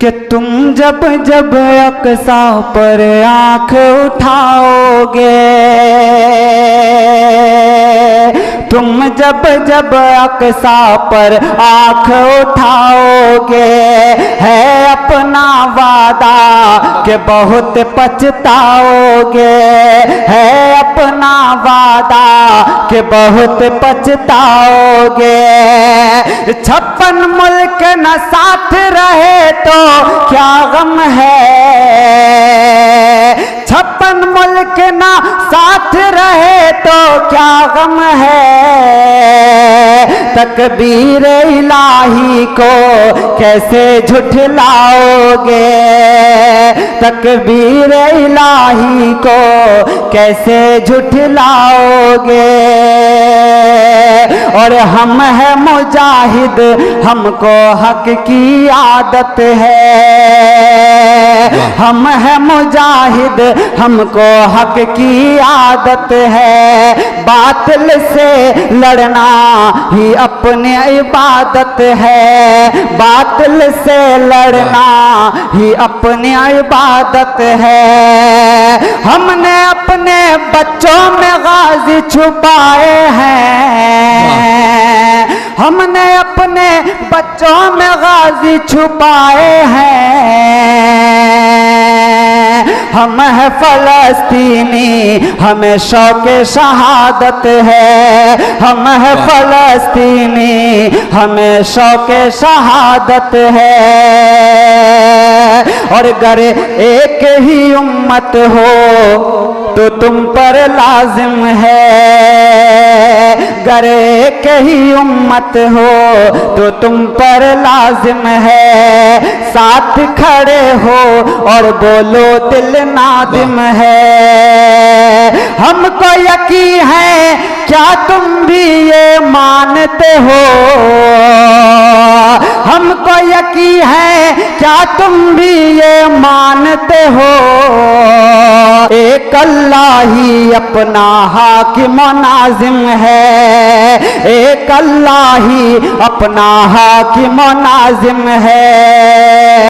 कि तुम जब जब अक़सा पर आँख उठाओगे, तुम जब जब अक़सा पर आँख उठाओगे, है अपना वादा कि बहुत पछताओगे, है अपना वादा कि बहुत पछताओगे। 56 मुल्क न साथ रहे तो क्या गम है, 56 मुल्क ना साथ रहे तो क्या गम है। तकबीर इलाही को कैसे झुठलाओगे, तकबीर इलाही को कैसे झुठलाओगे। और हम है मुजाहिद, हमको हक की आदत है, हम है मुजाहिद, हमको हक की आदत है। बातिल से लड़ना ही अपनी इबादत है, बातिल से लड़ना ही अपनी इबादत है। हमने अपने बच्चों में गाजी छुपाए हैं, हमने अपने बच्चों में गाजी छुपाए हैं। हम है फलस्तीनी, हमें शौक़ शहादत है, हम है फलस्तीनी, हमें शौक़ शहादत है। और अगर एक ही उम्मत हो तो तुम पर लाजिम है, अगर एक ही उम्मत हो तो तुम पर लाजिम है। साथ खड़े हो और बोलो दिल नादिम है। हमको यकीन है क्या तुम भी ये मानते हो, हमको यकीन है क्या तुम भी ये मानते हो। एक अल्लाह ही अपना हाकिम नाज़िम है, एक अल्लाह ही अपना हाकिम नाज़िम है।